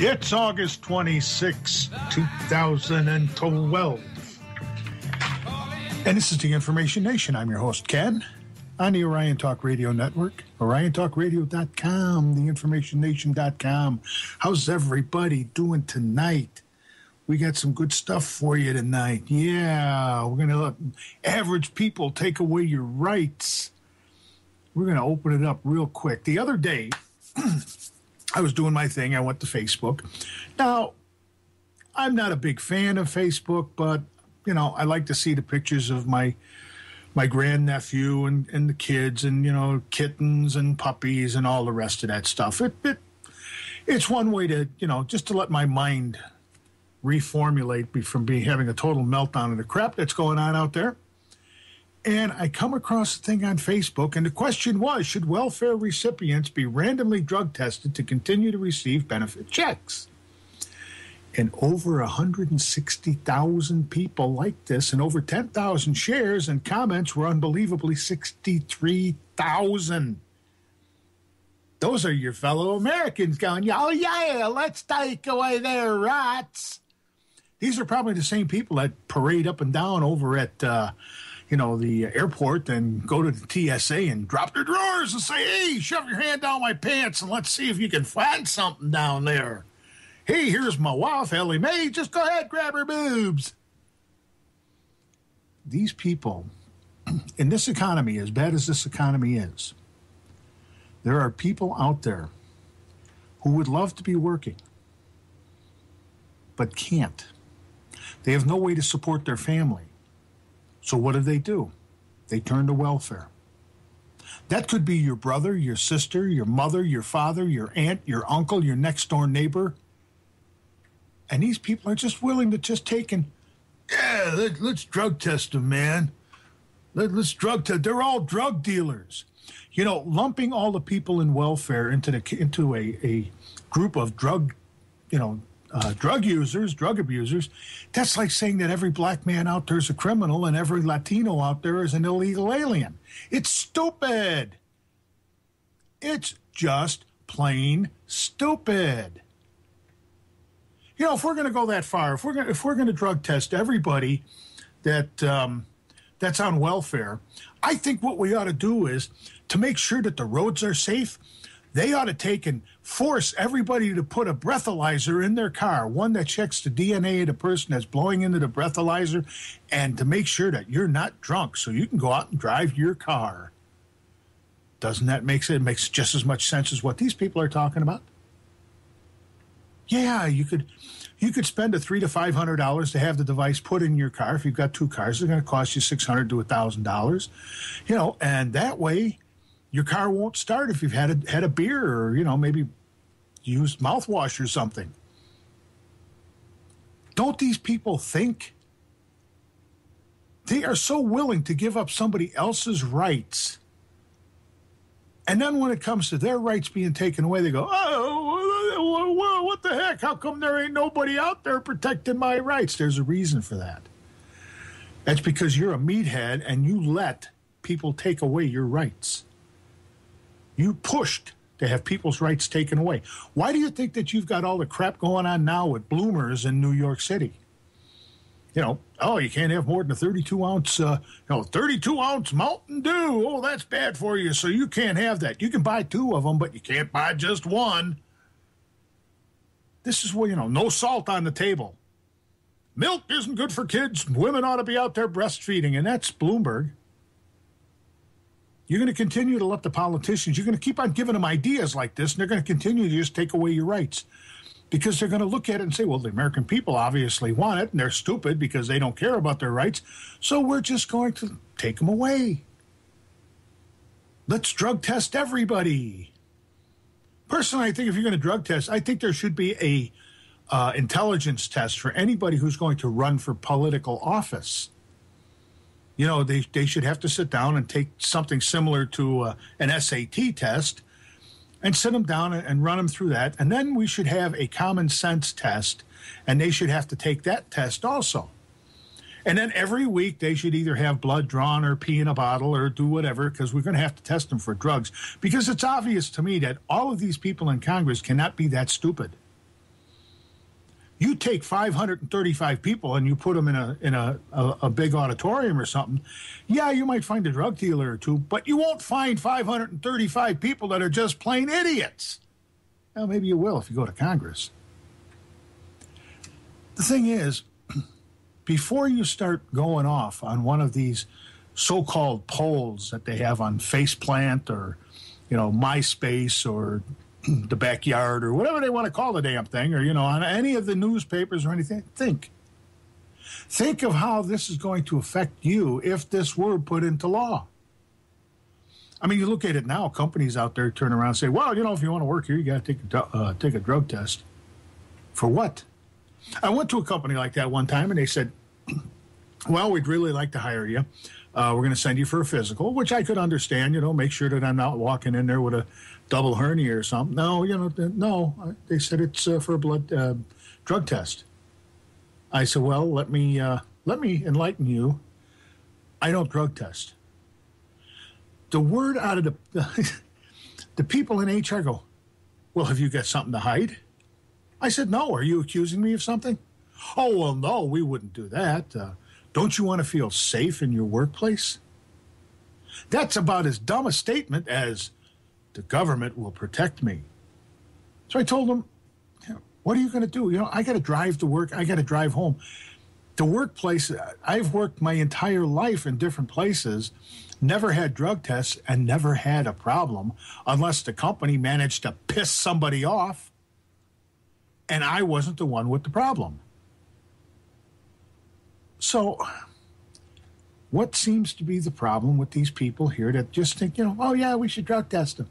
It's August 26, 2012. And this is the Information Nation. I'm your host, Ken, on the Orion Talk Radio Network, OrionTalkRadio.com, theinformationnation.com. How's everybody doing tonight? We got some good stuff for you tonight. Yeah, we're going to let average people take away your rights. We're going to open it up real quick. The other day, I was doing my thing. I went to Facebook. Now, I'm not a big fan of Facebook, but, you know, I like to see the pictures of my grandnephew and the kids and, you know, kittens and puppies and all the rest of that stuff. It's one way to, you know, just to let my mind reformulate from having a total meltdown of the crap that's going on out there. And I come across a thing on Facebook, and the question was, should welfare recipients be randomly drug tested to continue to receive benefit checks? And over 160,000 people liked this, and over 10,000 shares, and comments were unbelievably 63,000. Those are your fellow Americans going, oh, yeah, let's take away their rights. These are probably the same people that parade up and down over at the airport and go to the TSA and drop their drawers and say, hey, shove your hand down my pants and let's see if you can find something down there. Hey, here's my wife, Ellie Mae. Just go ahead, grab her boobs. These people, in this economy, as bad as this economy is, there are people out there who would love to be working, but can't. They have no way to support their family. So what do? They turn to welfare. That could be your brother, your sister, your mother, your father, your aunt, your uncle, your next door neighbor. And these people are just willing to just take and, let's drug test them, man. Let's drug test. They're all drug dealers. You know, lumping all the people in welfare into a group of drug users, drug abusers, that's like saying that every black man out there is a criminal and every Latino out there is an illegal alien. It's stupid. It's just plain stupid. You know, if we're going to go that far, if we're going to drug test everybody that's on welfare, I think what we ought to do is to make sure that the roads are safe. They ought to take and force everybody to put a breathalyzer in their car, one that checks the DNA of the person that's blowing into the breathalyzer, and to make sure that you're not drunk so you can go out and drive your car. Doesn't that make sense? It makes just as much sense as what these people are talking about. Yeah, you could spend $300 to $500 to have the device put in your car. If you've got two cars, it's going to cost you $600 to $1,000. You know, and that way your car won't start if you've had a beer or, you know, maybe used mouthwash or something. Don't these people think? They are so willing to give up somebody else's rights. And then when it comes to their rights being taken away, they go, oh, what the heck? How come there ain't nobody out there protecting my rights? There's a reason for that. That's because you're a meathead and you let people take away your rights. You pushed to have people's rights taken away. Why do you think that you've got all the crap going on now with bloomers in New York City? You know, oh, you can't have more than a 32-ounce Mountain Dew. Oh, that's bad for you, so you can't have that. You can buy two of them, but you can't buy just one. This is where, you know, no salt on the table. Milk isn't good for kids. Women ought to be out there breastfeeding, and that's Bloomberg. You're going to continue to let the politicians, you're going to keep on giving them ideas like this, and they're going to continue to just take away your rights. Because they're going to look at it and say, well, the American people obviously want it, and they're stupid because they don't care about their rights, so we're just going to take them away. Let's drug test everybody. Personally, I think if you're going to drug test, I think there should be a intelligence test for anybody who's going to run for political office. You know, they should have to sit down and take something similar to an SAT test and sit them down and run them through that. And then we should have a common sense test, and they should have to take that test also. And then every week they should either have blood drawn or pee in a bottle or do whatever, because we're going to have to test them for drugs. Because it's obvious to me that all of these people in Congress cannot be that stupid. You take 535 people and you put them in a big auditorium or something. Yeah, you might find a drug dealer or two, but you won't find 535 people that are just plain idiots. Well, maybe you will if you go to Congress. The thing is, before you start going off on one of these so-called polls that they have on Faceplant or, MySpace or the Backyard or whatever they want to call the damn thing, or, on any of the newspapers or anything, think of how this is going to affect you if this were put into law. I mean, you look at it now, companies out there turn around and say, well, if you want to work here, you got to take a drug test. For what? I went to a company like that one time, and they said, well, we'd really like to hire you. We're going to send you for a physical, which I could understand, make sure that I'm not walking in there with a double hernia or something. No, no. They said it's for a blood drug test. I said, well, let me enlighten you. I don't drug test. The word out of the people in HR go, well, have you got something to hide? I said, no. Are you accusing me of something? Oh, well, no, we wouldn't do that. Don't you want to feel safe in your workplace? That's about as dumb a statement as the government will protect me. So I told them, what are you going to do? I got to drive to work. I got to drive home. The workplace, I've worked my entire life in different places, never had drug tests and never had a problem unless the company managed to piss somebody off and I wasn't the one with the problem. So what seems to be the problem with these people here that just think, oh, yeah, we should drug test them?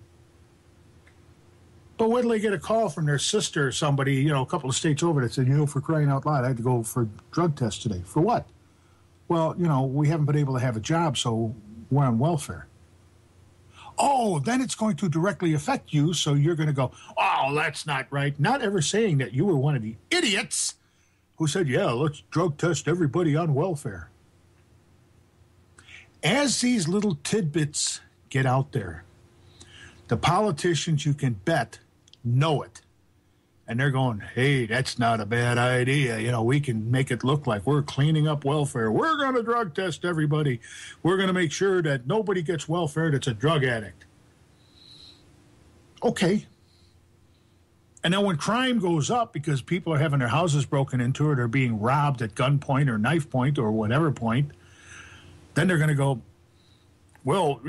But when they get a call from their sister or somebody, a couple of states over that said, for crying out loud, I had to go for a drug test today. For what? Well, we haven't been able to have a job, so we're on welfare. Oh, then it's going to directly affect you, so you're going to go, oh, that's not right. Not ever saying that you were one of the idiots who said, yeah, let's drug test everybody on welfare. As these little tidbits get out there, the politicians, you can bet, know it. And they're going, hey, that's not a bad idea. We can make it look like we're cleaning up welfare. We're going to drug test everybody. We're going to make sure that nobody gets welfare that's a drug addict. Okay. And then when crime goes up because people are having their houses broken into or they're being robbed at gunpoint or knife point or whatever point, then they're going to go, well,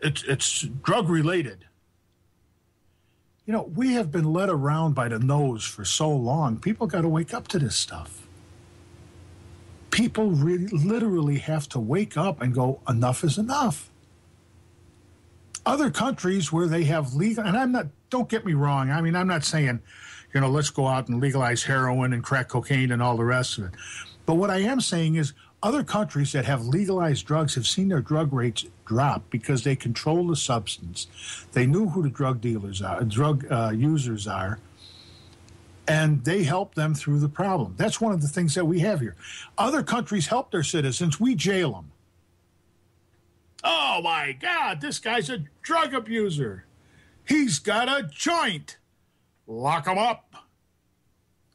it's drug related. We have been led around by the nose for so long. People got to wake up to this stuff. People really, literally have to wake up and go, enough is enough. Other countries where they have legal, and don't get me wrong. I mean, I'm not saying, let's go out and legalize heroin and crack cocaine and all the rest of it. But what I am saying is other countries that have legalized drugs have seen their drug rates drop because they control the substance. They knew who the drug dealers are, drug users are, and they help them through the problem. That's one of the things that we have here. Other countries help their citizens. We jail them. Oh, my God, this guy's a drug abuser. He's got a joint. Lock him up.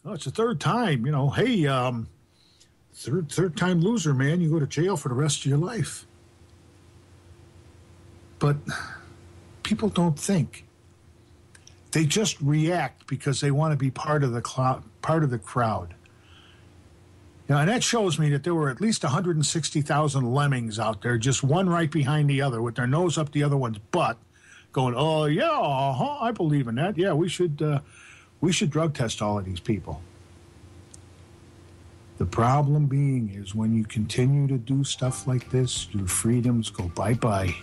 Oh, it's the third time. Hey, third time loser, man. You go to jail for the rest of your life. But people don't think. They just react because they want to be part of the crowd. And that shows me that there were at least 160,000 lemmings out there, just one right behind the other, with their nose up the other one's butt, going, "Oh yeah, I believe in that. Yeah, we should drug test all of these people." The problem being is when you continue to do stuff like this, your freedoms go bye-bye.